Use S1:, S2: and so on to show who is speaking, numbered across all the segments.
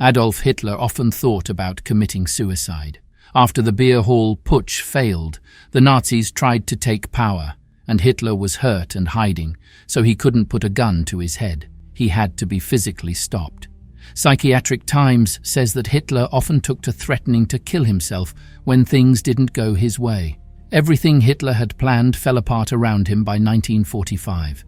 S1: Adolf Hitler often thought about committing suicide. After the Beer Hall Putsch failed, the Nazis tried to take power, and Hitler was hurt and hiding, so he couldn't put a gun to his head. He had to be physically stopped. Psychiatric Times says that Hitler often took to threatening to kill himself when things didn't go his way. Everything Hitler had planned fell apart around him by 1945.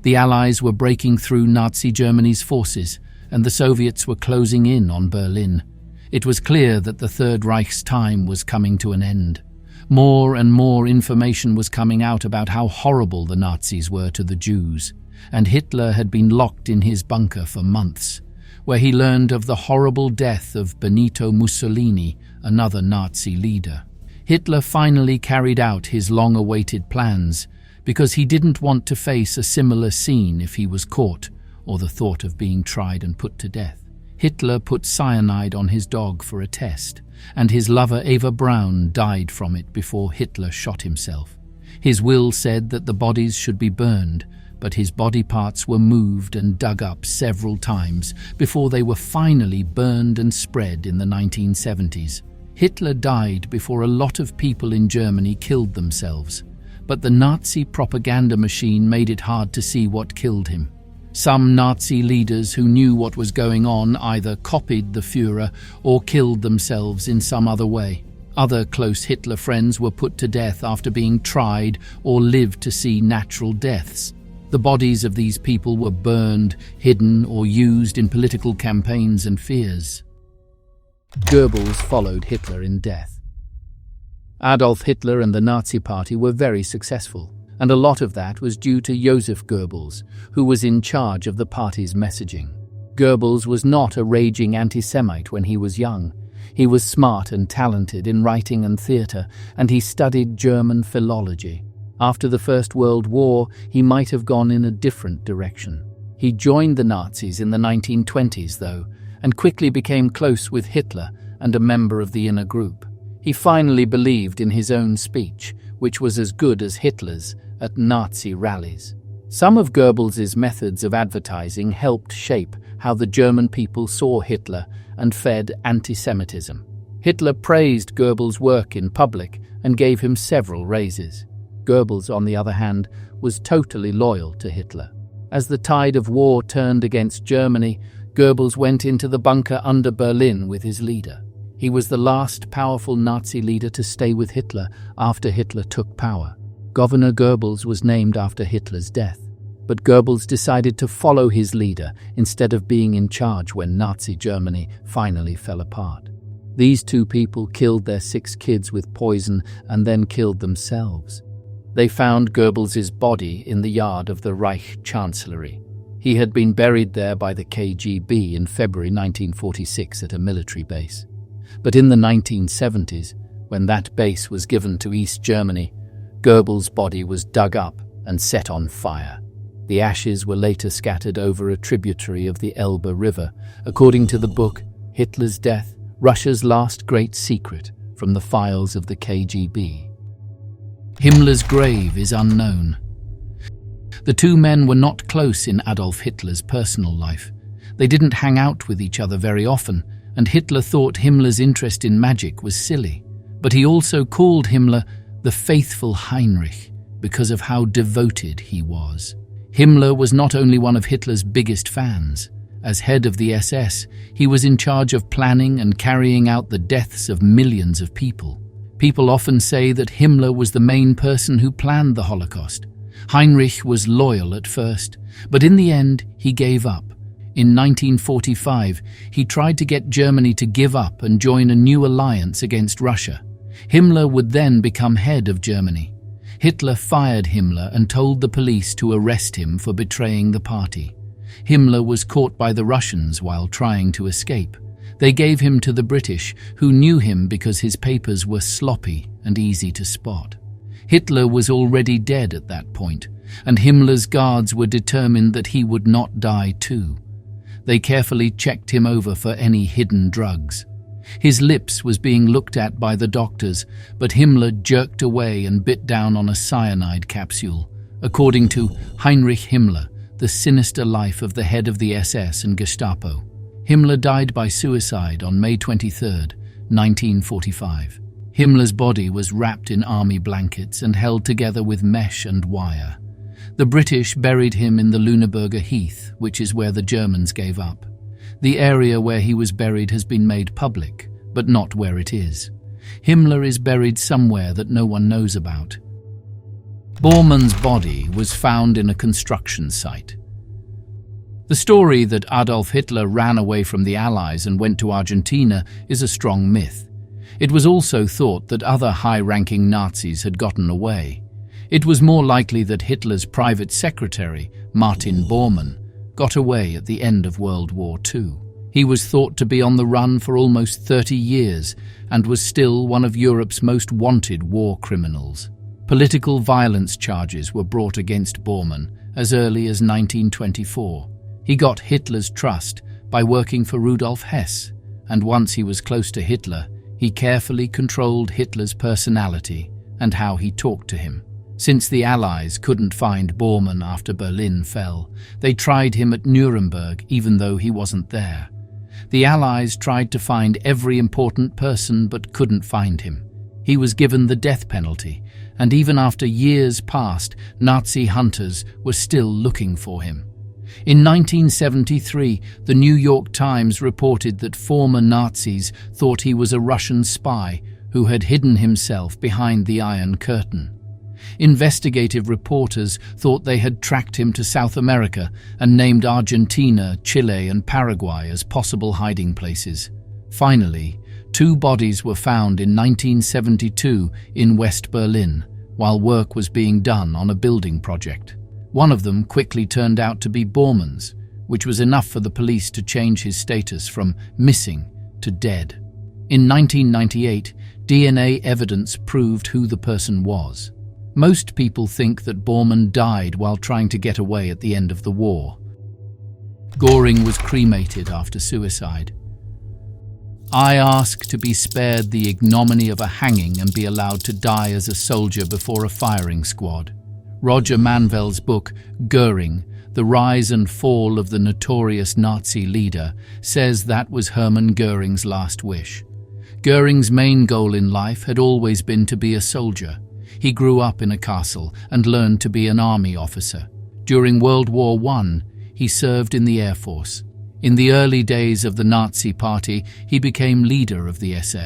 S1: The Allies were breaking through Nazi Germany's forces, and the Soviets were closing in on Berlin. It was clear that the Third Reich's time was coming to an end. More and more information was coming out about how horrible the Nazis were to the Jews, and Hitler had been locked in his bunker for months, where he learned of the horrible death of Benito Mussolini, another Nazi leader. Hitler finally carried out his long-awaited plans because he didn't want to face a similar scene if he was caught or the thought of being tried and put to death. Hitler put cyanide on his dog for a test, and his lover Eva Braun died from it before Hitler shot himself. His will said that the bodies should be burned, but his body parts were moved and dug up several times before they were finally burned and spread in the 1970s. Hitler died before a lot of people in Germany killed themselves, but the Nazi propaganda machine made it hard to see what killed him. Some Nazi leaders who knew what was going on either copied the Führer or killed themselves in some other way. Other close Hitler friends were put to death after being tried or lived to see natural deaths. The bodies of these people were burned, hidden, or used in political campaigns and fears. Goebbels followed Hitler in death. Adolf Hitler and the Nazi Party were very successful, and a lot of that was due to Joseph Goebbels, who was in charge of the party's messaging. Goebbels was not a raging anti-Semite when he was young. He was smart and talented in writing and theatre, and he studied German philology. After the First World War, he might have gone in a different direction. He joined the Nazis in the 1920s, though, and quickly became close with Hitler and a member of the inner group. He finally believed in his own speech, which was as good as Hitler's, at Nazi rallies. Some of Goebbels' methods of advertising helped shape how the German people saw Hitler and fed anti-Semitism. Hitler praised Goebbels' work in public and gave him several raises. Goebbels, on the other hand, was totally loyal to Hitler. As the tide of war turned against Germany, Goebbels went into the bunker under Berlin with his leader. He was the last powerful Nazi leader to stay with Hitler after Hitler took power. Governor Goebbels was named after Hitler's death, but Goebbels decided to follow his leader instead of being in charge when Nazi Germany finally fell apart. These two people killed their 6 kids with poison and then killed themselves. They found Goebbels' body in the yard of the Reich Chancellery. He had been buried there by the KGB in February 1946 at a military base. But in the 1970s, when that base was given to East Germany, Goebbels' body was dug up and set on fire. The ashes were later scattered over a tributary of the Elbe River, according to the book Hitler's Death, Russia's Last Great Secret, from the files of the KGB. Himmler's grave is unknown. The two men were not close in Adolf Hitler's personal life. They didn't hang out with each other very often, and Hitler thought Himmler's interest in magic was silly. But he also called Himmler the faithful Heinrich because of how devoted he was. Himmler was not only one of Hitler's biggest fans. As head of the SS, he was in charge of planning and carrying out the deaths of millions of people. People often say that Himmler was the main person who planned the Holocaust. Heinrich was loyal at first, but in the end he gave up. In 1945, he tried to get Germany to give up and join a new alliance against Russia. Himmler would then become head of Germany. Hitler fired Himmler and told the police to arrest him for betraying the party. Himmler was caught by the Russians while trying to escape. They gave him to the British, who knew him because his papers were sloppy and easy to spot. Hitler was already dead at that point, and Himmler's guards were determined that he would not die too. They carefully checked him over for any hidden drugs. His lips was being looked at by the doctors, but Himmler jerked away and bit down on a cyanide capsule. According to Heinrich Himmler, the sinister life of the head of the SS and Gestapo. Himmler died by suicide on May 23, 1945. Himmler's body was wrapped in army blankets and held together with mesh and wire. The British buried him in the Lüneburger Heath, which is where the Germans gave up. The area where he was buried has been made public, but not where it is. Himmler is buried somewhere that no one knows about. Bormann's body was found in a construction site. The story that Adolf Hitler ran away from the Allies and went to Argentina is a strong myth. It was also thought that other high-ranking Nazis had gotten away. It was more likely that Hitler's private secretary, Martin Bormann, got away at the end of World War II. He was thought to be on the run for almost 30 years and was still one of Europe's most wanted war criminals. Political violence charges were brought against Bormann as early as 1924. He got Hitler's trust by working for Rudolf Hess, and once he was close to Hitler, he carefully controlled Hitler's personality and how he talked to him. Since the Allies couldn't find Bormann after Berlin fell, they tried him at Nuremberg even though he wasn't there. The Allies tried to find every important person but couldn't find him. He was given the death penalty, and even after years passed, Nazi hunters were still looking for him. In 1973, the New York Times reported that former Nazis thought he was a Russian spy who had hidden himself behind the Iron Curtain. Investigative reporters thought they had tracked him to South America and named Argentina, Chile, and Paraguay as possible hiding places. Finally, 2 bodies were found in 1972 in West Berlin, while work was being done on a building project. One of them quickly turned out to be Bormann's, which was enough for the police to change his status from missing to dead. In 1998, DNA evidence proved who the person was. Most people think that Bormann died while trying to get away at the end of the war. Göring was cremated after suicide. I ask to be spared the ignominy of a hanging and be allowed to die as a soldier before a firing squad. Roger Manvel's book, Göring, The Rise and Fall of the Notorious Nazi Leader, says that was Hermann Göring's last wish. Göring's main goal in life had always been to be a soldier. He grew up in a castle and learned to be an army officer. During World War I, he served in the Air Force. In the early days of the Nazi Party, he became leader of the SA.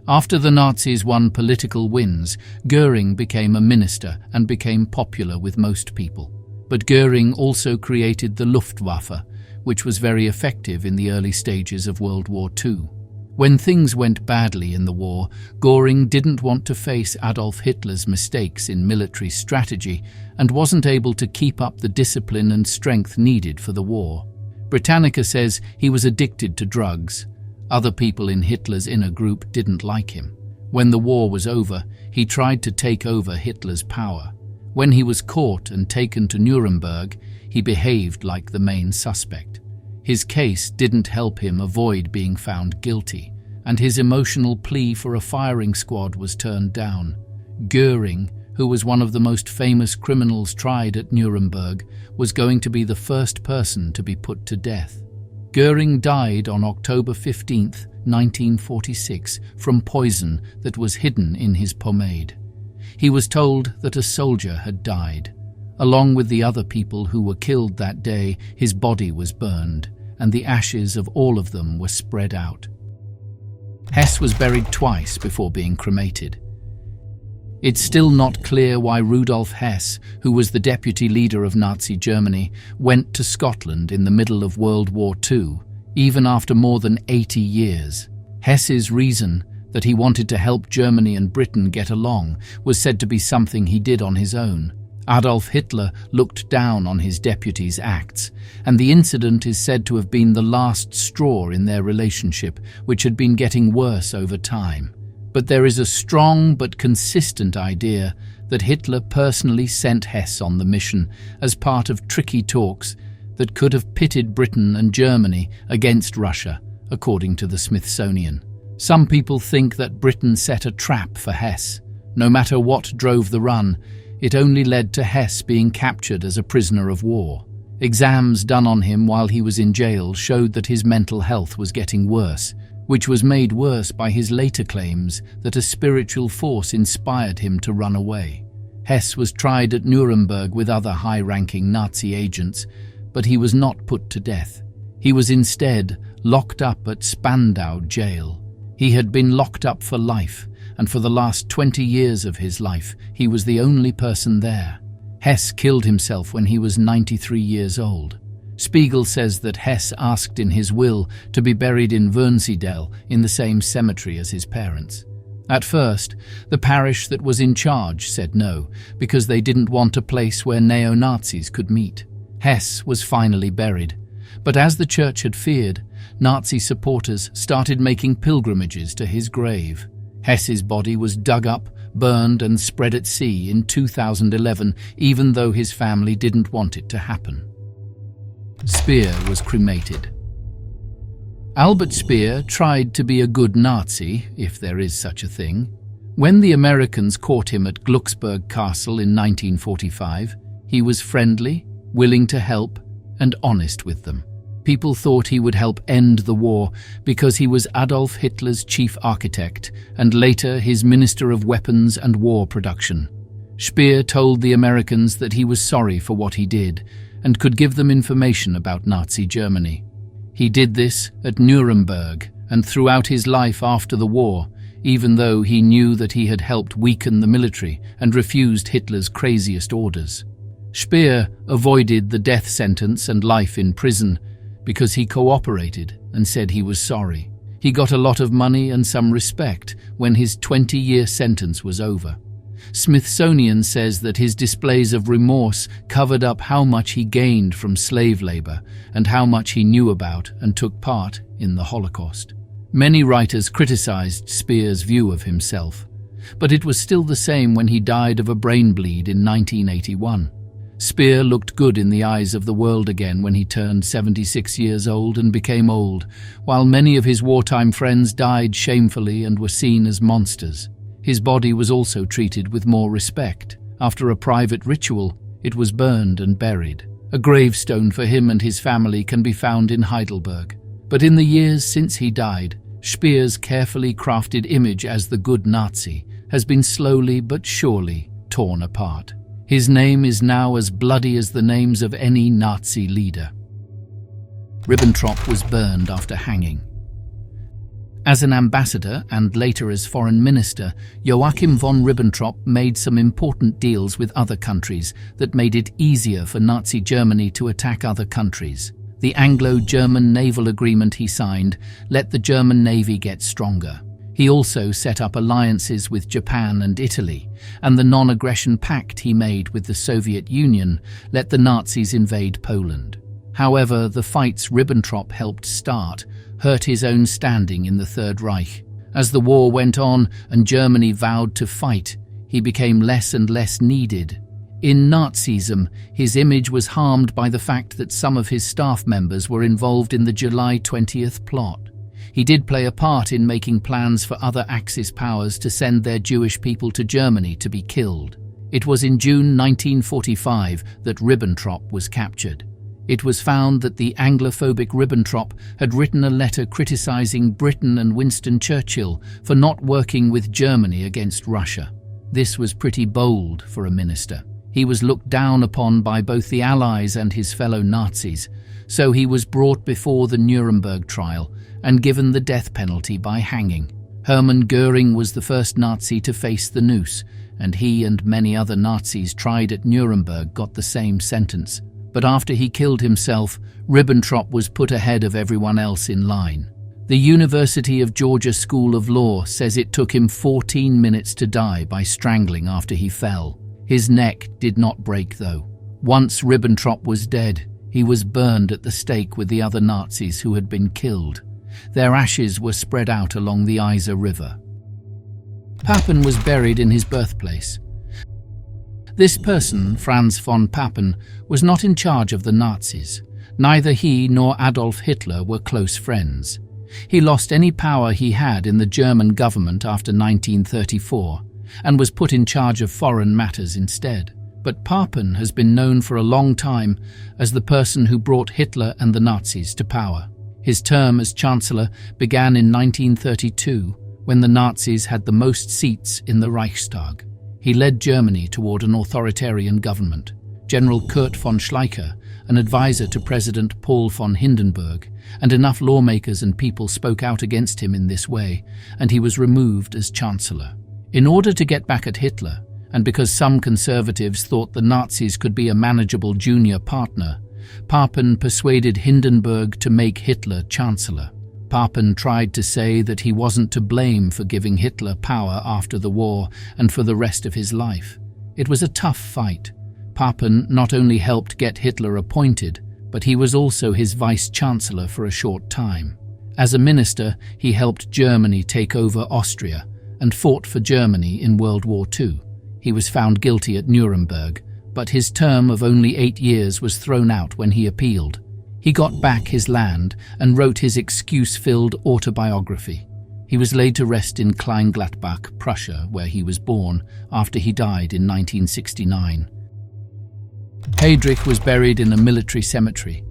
S1: After the Nazis won political wins, Göring became a minister and became popular with most people. But Göring also created the Luftwaffe, which was very effective in the early stages of World War II. When things went badly in the war, Göring didn't want to face Adolf Hitler's mistakes in military strategy and wasn't able to keep up the discipline and strength needed for the war. Britannica says he was addicted to drugs. Other people in Hitler's inner group didn't like him. When the war was over, he tried to take over Hitler's power. When he was caught and taken to Nuremberg, he behaved like the main suspect. His case didn't help him avoid being found guilty, and his emotional plea for a firing squad was turned down. Göring, who was one of the most famous criminals tried at Nuremberg, was going to be the first person to be put to death. Göring died on October 15, 1946, from poison that was hidden in his pomade. He was told that a soldier had died. Along with the other people who were killed that day, his body was burned, and the ashes of all of them were spread out. Hess was buried twice before being cremated. It's still not clear why Rudolf Hess, who was the deputy leader of Nazi Germany, went to Scotland in the middle of World War II, even after more than 80 years. Hess's reason, that he wanted to help Germany and Britain get along, was said to be something he did on his own. Adolf Hitler looked down on his deputy's acts, and the incident is said to have been the last straw in their relationship, which had been getting worse over time. But there is a strong but consistent idea that Hitler personally sent Hess on the mission as part of tricky talks that could have pitted Britain and Germany against Russia, according to the Smithsonian. Some people think that Britain set a trap for Hess. No matter what drove the run, it only led to Hess being captured as a prisoner of war. Exams done on him while he was in jail showed that his mental health was getting worse, which was made worse by his later claims that a spiritual force inspired him to run away. Hess was tried at Nuremberg with other high-ranking Nazi agents, but he was not put to death. He was instead locked up at Spandau jail. He had been locked up for life, and for the last 20 years of his life, he was the only person there. Hess killed himself when he was 93 years old. Spiegel says that Hess asked in his will to be buried in Wurmsdel in the same cemetery as his parents. At first, the parish that was in charge said no, because they didn't want a place where neo-Nazis could meet. Hess was finally buried, but as the church had feared, Nazi supporters started making pilgrimages to his grave. Hess's body was dug up, burned and spread at sea in 2011, even though his family didn't want it to happen. Speer was cremated. Albert Speer tried to be a good Nazi, if there is such a thing. When the Americans caught him at Glucksburg Castle in 1945, he was friendly, willing to help, and honest with them. People thought he would help end the war because he was Adolf Hitler's chief architect and later his Minister of Weapons and War Production. Speer told the Americans that he was sorry for what he did and could give them information about Nazi Germany. He did this at Nuremberg and throughout his life after the war, even though he knew that he had helped weaken the military and refused Hitler's craziest orders. Speer avoided the death sentence and life in prison because he cooperated and said he was sorry. He got a lot of money and some respect when his 20-year sentence was over. Smithsonian says that his displays of remorse covered up how much he gained from slave labor and how much he knew about and took part in the Holocaust. Many writers criticized Speer's view of himself, but it was still the same when he died of a brain bleed in 1981. Speer looked good in the eyes of the world again when he turned 76 years old and became old, while many of his wartime friends died shamefully and were seen as monsters. His body was also treated with more respect. After a private ritual, it was burned and buried. A gravestone for him and his family can be found in Heidelberg. But in the years since he died, Speer's carefully crafted image as the good Nazi has been slowly but surely torn apart. His name is now as bloody as the names of any Nazi leader. Ribbentrop was burned after hanging. As an ambassador and later as foreign minister, Joachim von Ribbentrop made some important deals with other countries that made it easier for Nazi Germany to attack other countries. The Anglo-German naval agreement he signed let the German Navy get stronger. He also set up alliances with Japan and Italy, and the non-aggression pact he made with the Soviet Union let the Nazis invade Poland. However, the fights Ribbentrop helped start hurt his own standing in the Third Reich. As the war went on and Germany vowed to fight, he became less and less needed. In Nazism, his image was harmed by the fact that some of his staff members were involved in the July 20th plot. He did play a part in making plans for other Axis powers to send their Jewish people to Germany to be killed. It was in June 1945 that Ribbentrop was captured. It was found that the Anglophobic Ribbentrop had written a letter criticizing Britain and Winston Churchill for not working with Germany against Russia. This was pretty bold for a minister. He was looked down upon by both the Allies and his fellow Nazis, so he was brought before the Nuremberg trial and given the death penalty by hanging. Hermann Göring was the first Nazi to face the noose, and he and many other Nazis tried at Nuremberg got the same sentence. But after he killed himself, Ribbentrop was put ahead of everyone else in line. The University of Georgia School of Law says it took him 14 minutes to die by strangling after he fell. His neck did not break, though. Once Ribbentrop was dead, he was burned at the stake with the other Nazis who had been killed. Their ashes were spread out along the Isar River. Papen was buried in his birthplace. This person, Franz von Papen, was not in charge of the Nazis. Neither he nor Adolf Hitler were close friends. He lost any power he had in the German government after 1934 and was put in charge of foreign matters instead. But Papen has been known for a long time as the person who brought Hitler and the Nazis to power. His term as Chancellor began in 1932, when the Nazis had the most seats in the Reichstag. He led Germany toward an authoritarian government. General Kurt von Schleicher, an advisor to President Paul von Hindenburg, and enough lawmakers and people spoke out against him in this way, and he was removed as Chancellor. In order to get back at Hitler, and because some conservatives thought the Nazis could be a manageable junior partner, Papen persuaded Hindenburg to make Hitler Chancellor. Papen tried to say that he wasn't to blame for giving Hitler power after the war and for the rest of his life. It was a tough fight. Papen not only helped get Hitler appointed, but he was also his vice-chancellor for a short time. As a minister, he helped Germany take over Austria and fought for Germany in World War II. He was found guilty at Nuremberg, but his term of only 8 years was thrown out when he appealed. He got back his land and wrote his excuse-filled autobiography. He was laid to rest in Kleingladbach, Prussia, where he was born, after he died in 1969. Heydrich was buried in a military cemetery.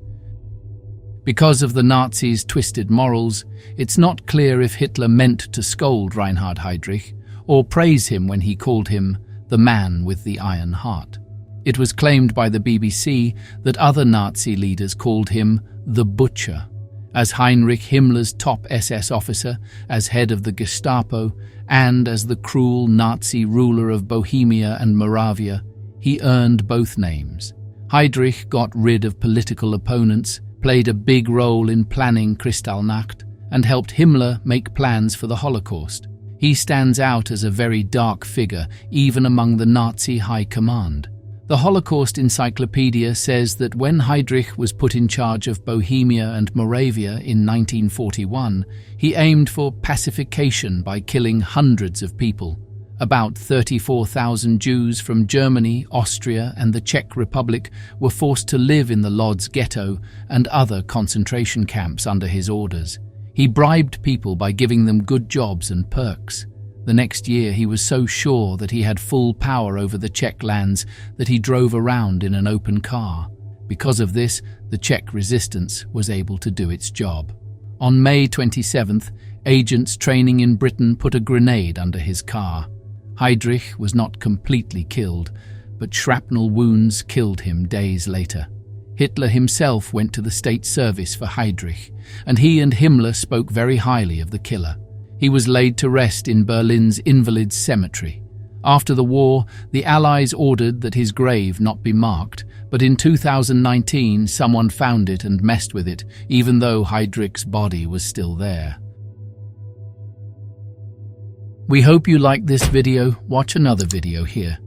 S1: Because of the Nazis' twisted morals, it's not clear if Hitler meant to scold Reinhard Heydrich or praise him when he called him the man with the iron heart. It was claimed by the BBC that other Nazi leaders called him the Butcher. As Heinrich Himmler's top SS officer, as head of the Gestapo, and as the cruel Nazi ruler of Bohemia and Moravia, he earned both names. Heydrich got rid of political opponents, played a big role in planning Kristallnacht, and helped Himmler make plans for the Holocaust. He stands out as a very dark figure, even among the Nazi high command. The Holocaust Encyclopedia says that when Heydrich was put in charge of Bohemia and Moravia in 1941, he aimed for pacification by killing hundreds of people. About 34,000 Jews from Germany, Austria, and the Czech Republic were forced to live in the Lodz ghetto and other concentration camps under his orders. He bribed people by giving them good jobs and perks. The next year, he was so sure that he had full power over the Czech lands that he drove around in an open car. Because of this, the Czech resistance was able to do its job. On May 27th, agents training in Britain put a grenade under his car. Heydrich was not completely killed, but shrapnel wounds killed him days later. Hitler himself went to the state service for Heydrich, and he and Himmler spoke very highly of the killer. He was laid to rest in Berlin's Invalids Cemetery. After the war, the Allies ordered that his grave not be marked, but in 2019 someone found it and messed with it, even though Heydrich's body was still there. We hope you liked this video. Watch another video here.